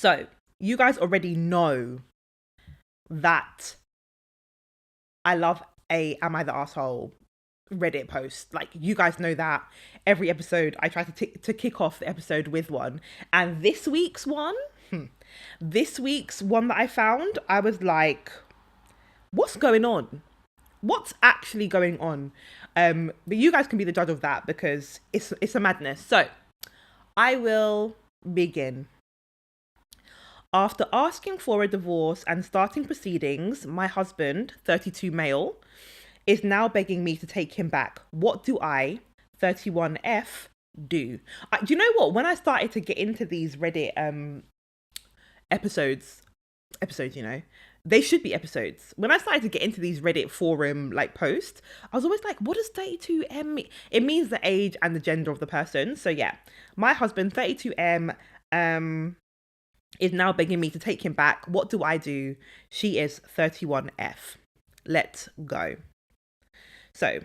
So you guys already know that I love a Am I the Asshole Reddit post. Like, you guys know that every episode I try to kick off the episode with one. And this week's one that I found, I was like, what's going on? What's actually going on? But you guys can be the judge of that because it's a madness. So I will begin. After asking for a divorce and starting proceedings, my husband, 32 male, is now begging me to take him back. What do I, 31F, do? Do you know what? When I started to get into these Reddit episodes, they should be episodes. When I started to get into these Reddit forum like posts, I was always like, what does 32M mean? It means the age and the gender of the person. So yeah, my husband, 32M, is now begging me to take him back. What do I do? She is 31F. Let's go. So,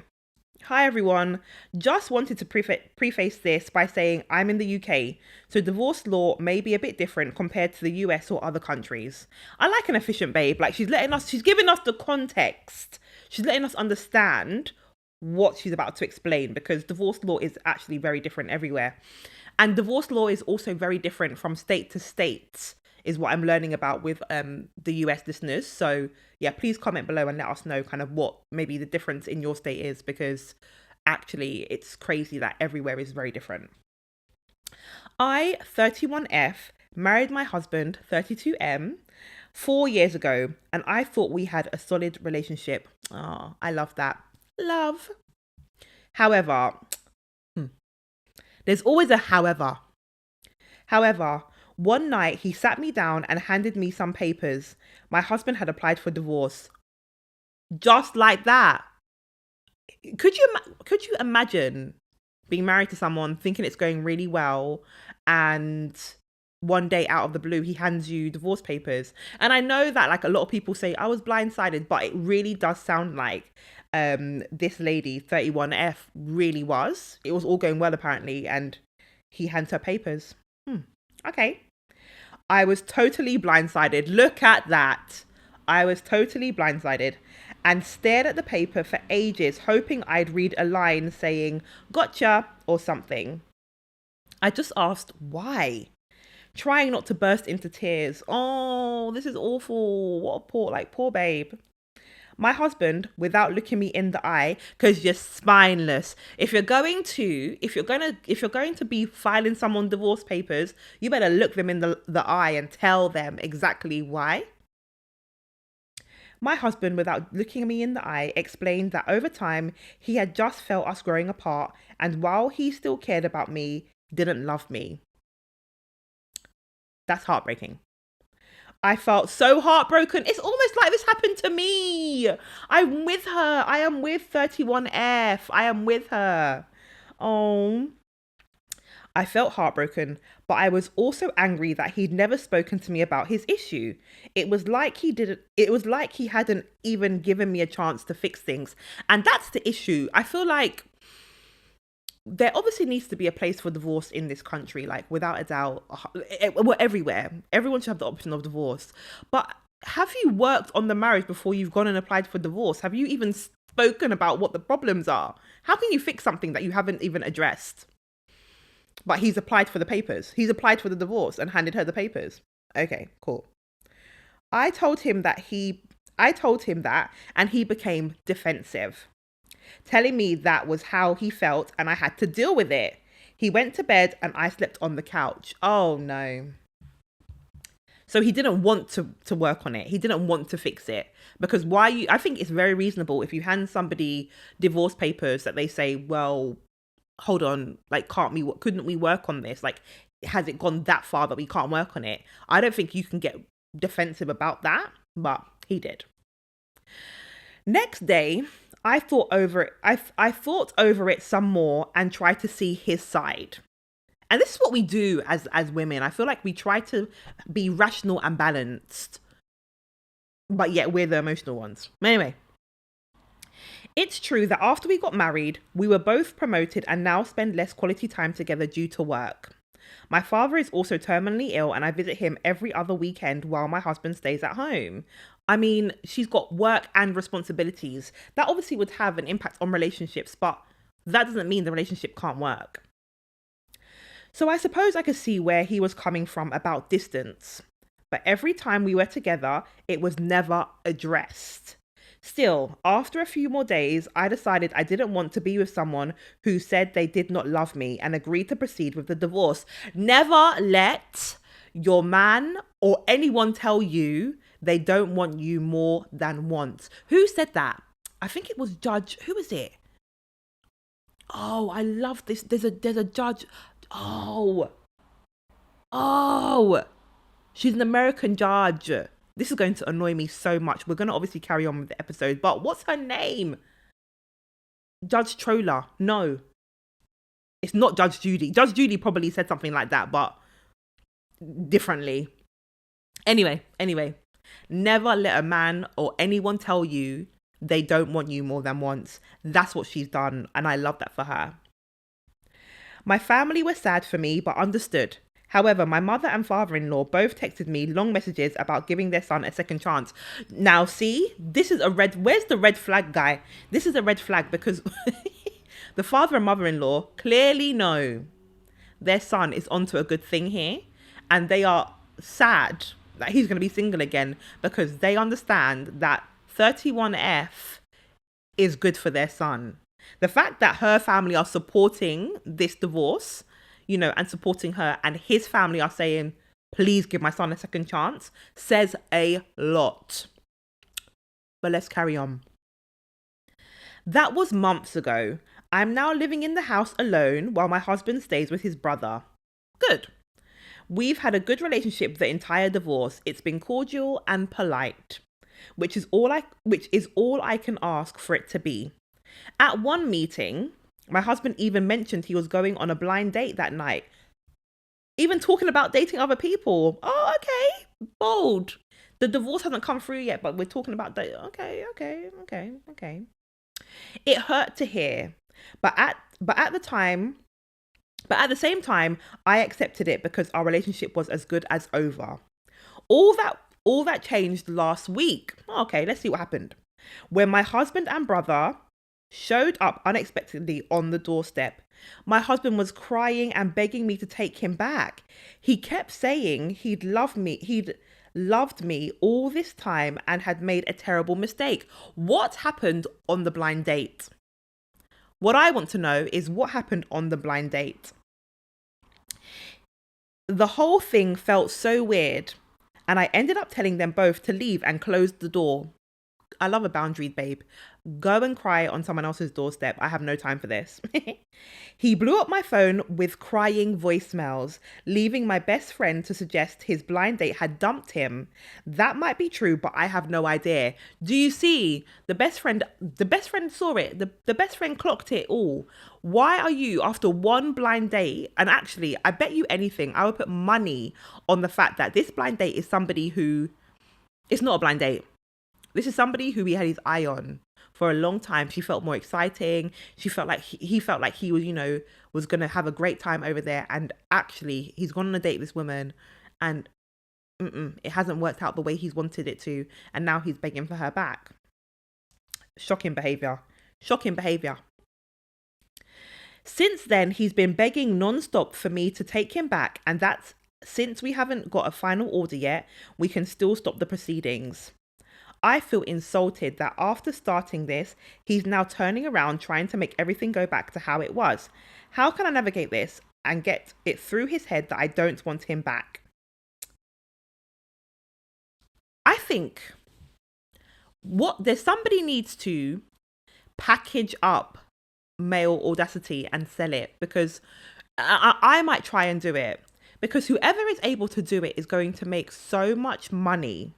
hi everyone. Just wanted to preface this by saying I'm in the UK, so divorce law may be a bit different compared to the US or other countries. I like an efficient babe. Like, she's giving us the context. She's letting us understand what she's about to explain, because divorce law is actually very different everywhere. And divorce law is also very different from state to state, is what I'm learning about with the US listeners. So yeah, please comment below and let us know kind of what maybe the difference in your state is, because actually it's crazy that everywhere is very different. I, 31F, married my husband, 32M, 4 years ago, and I thought we had a solid relationship. Oh, I love that. Love. However, there's always a however. However, one night he sat me down and handed me some papers. My husband had applied for divorce. Just like that. Could you imagine being married to someone, thinking it's going really well, and one day out of the blue he hands you divorce papers? And I know that like a lot of people say I was blindsided, but it really does sound like this lady 31F really was. It was all going well apparently, and he hands her papers. Okay. I was totally blindsided. Look at that. I was totally blindsided and stared at the paper for ages, hoping I'd read a line saying gotcha or something. I just asked why, trying not to burst into tears. Oh, this is awful. What a poor babe. My husband, without looking me in the eye, because you're spineless. If you're going to be filing someone divorce papers, you better look them in the eye and tell them exactly why. My husband, without looking me in the eye, explained that over time he had just felt us growing apart, and while he still cared about me, didn't love me. That's heartbreaking. I felt so heartbroken. It's almost like this happened to me. I'm with her. I am with 31F. I am with her. Oh. I felt heartbroken, but I was also angry that he'd never spoken to me about his issue. It was like he hadn't even given me a chance to fix things. And that's the issue. I feel like there obviously needs to be a place for divorce in this country, like without a doubt. Well, everywhere. Everyone should have the option of divorce. But have you worked on the marriage before you've gone and applied for divorce? Have you even spoken about what the problems are? How can you fix something that you haven't even addressed? But he's applied for the papers. He's applied for the divorce and handed her the papers. Okay, cool. I told him that and he became defensive, telling me that was how he felt and I had to deal with it. He went to bed and I slept on the couch. Oh no. So he didn't want to work on it. He didn't want to fix it. Because I think it's very reasonable if you hand somebody divorce papers that they say, well, hold on, like, couldn't we work on this? Like, has it gone that far that we can't work on it? I don't think you can get defensive about that, but he did. Next day, I thought over it. I thought over it some more and tried to see his side. And this is what we do as women. I feel like we try to be rational and balanced, but yet we're the emotional ones. Anyway, it's true that after we got married, we were both promoted and now spend less quality time together due to work. My father is also terminally ill and I visit him every other weekend while my husband stays at home. I mean, she's got work and responsibilities. That obviously would have an impact on relationships, but that doesn't mean the relationship can't work. So I suppose I could see where he was coming from about distance. But every time we were together, it was never addressed. Still, after a few more days, I decided I didn't want to be with someone who said they did not love me and agreed to proceed with the divorce. Never let your man or anyone tell you they don't want you more than once. Who said that? I think it was Judge. Who was it? Oh, I love this. There's a judge. Oh, oh, she's an American judge. This is going to annoy me so much. We're going to obviously carry on with the episode, but what's her name? Judge Troller. No, it's not Judge Judy. Judge Judy probably said something like that, but differently. Anyway, never let a man or anyone tell you they don't want you more than once. That's what she's done, and I love that for her. My family were sad for me, but understood. However, my mother and father-in-law both texted me long messages about giving their son a second chance. Now, see, this is a red... Where's the red flag guy? This is a red flag because the father and mother-in-law clearly know their son is onto a good thing here, and they are sad that he's going to be single again because they understand that 31F is good for their son. The fact that her family are supporting this divorce, and supporting her, and his family are saying, please give my son a second chance, says a lot. But let's carry on. That was months ago. I'm now living in the house alone while my husband stays with his brother. Good. We've had a good relationship the entire divorce. It's been cordial and polite, which is all I can ask for it to be. At one meeting, my husband even mentioned he was going on a blind date that night. Even talking about dating other people. Oh, okay. Bold. The divorce hasn't come through yet, but we're talking about that. Okay. It hurt to hear. But at the same time, I accepted it because our relationship was as good as over. All that changed last week. Okay, let's see what happened. When my husband and brother showed up unexpectedly on the doorstep. My husband was crying and begging me to take him back. He kept saying he'd loved me all this time and had made a terrible mistake. What happened on the blind date? What I want to know is what happened on the blind date. The whole thing felt so weird, and I ended up telling them both to leave and close the door. I love a boundary, babe. Go and cry on someone else's doorstep. I have no time for this. He blew up my phone with crying voicemails, leaving my best friend to suggest his blind date had dumped him. That might be true, but I have no idea. Do you see? The best friend saw it. The best friend clocked it all. Why are you, after one blind date, and actually, I bet you anything, I would put money on the fact that this blind date is somebody who, it's not a blind date. This is somebody who he had his eye on for a long time. She felt more exciting. She felt like he felt like he was, was going to have a great time over there. And actually, he's gone on a date with this woman and it hasn't worked out the way he's wanted it to. And now he's begging for her back. Shocking behavior. Since then, he's been begging nonstop for me to take him back. And that's since we haven't got a final order yet, we can still stop the proceedings. I feel insulted that after starting this, he's now turning around trying to make everything go back to how it was. How can I navigate this and get it through his head that I don't want him back? I think somebody needs to package up male audacity and sell it, because I might try and do it, because whoever is able to do it is going to make so much money.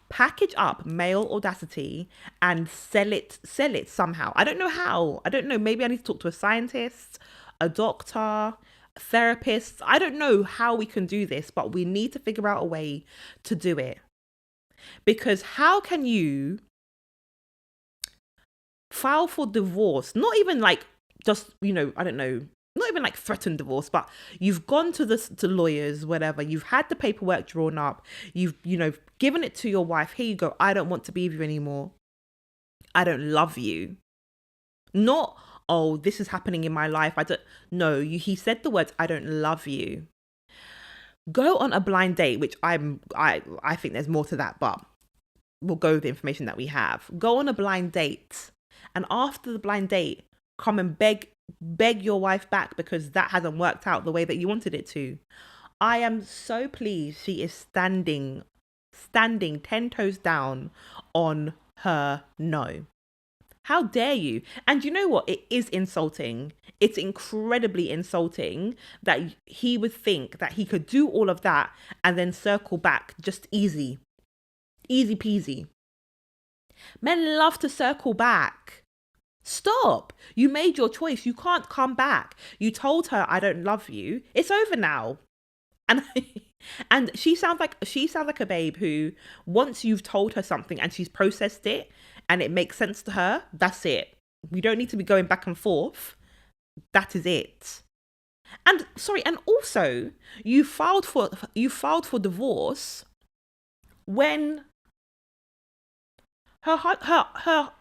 Package up male audacity and sell it somehow. I don't know how. I don't know. Maybe I need to talk to a scientist, a doctor, a therapist. I don't know how we can do this, but we need to figure out a way to do it. Because how can you file for divorce? Not even like just, I don't know, not even like threatened divorce, but you've gone to to lawyers, whatever. You've had the paperwork drawn up. You've, given it to your wife. Here you go. I don't want to be with you anymore. I don't love you. Not, oh, this is happening in my life. I don't. No, he said the words, I don't love you. Go on a blind date, which I think there's more to that, but we'll go with the information that we have. Go on a blind date, and after the blind date, come and beg your wife back because that hasn't worked out the way that you wanted it to. I am so pleased she is standing 10 toes down on her no. How dare you? And you know what? It is insulting. It's incredibly insulting that he would think that he could do all of that and then circle back just easy peasy. Men love to circle back. Stop. You made your choice. You can't come back. You told her, I don't love you. It's over now. And and she sounds like a babe who, once you've told her something and she's processed it and it makes sense to her, that's it. We don't need to be going back and forth. That is it. And also you filed for divorce when her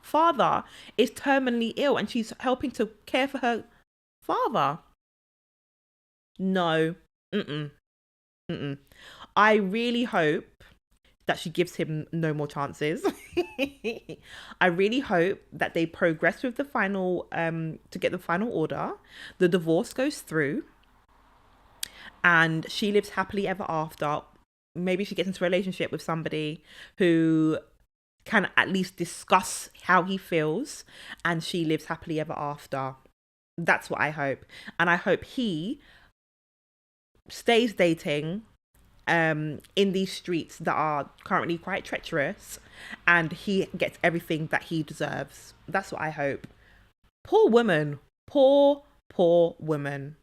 father is terminally ill and she's helping to care for her father. No. I really hope that she gives him no more chances. I really hope that they progress with the final, to get the final order. The divorce goes through and she lives happily ever after. Maybe she gets into a relationship with somebody who can at least discuss how he feels and she lives happily ever after. That's what I hope. And I hope he stays dating in these streets that are currently quite treacherous and he gets everything that he deserves. That's what I hope. Poor woman. Poor woman.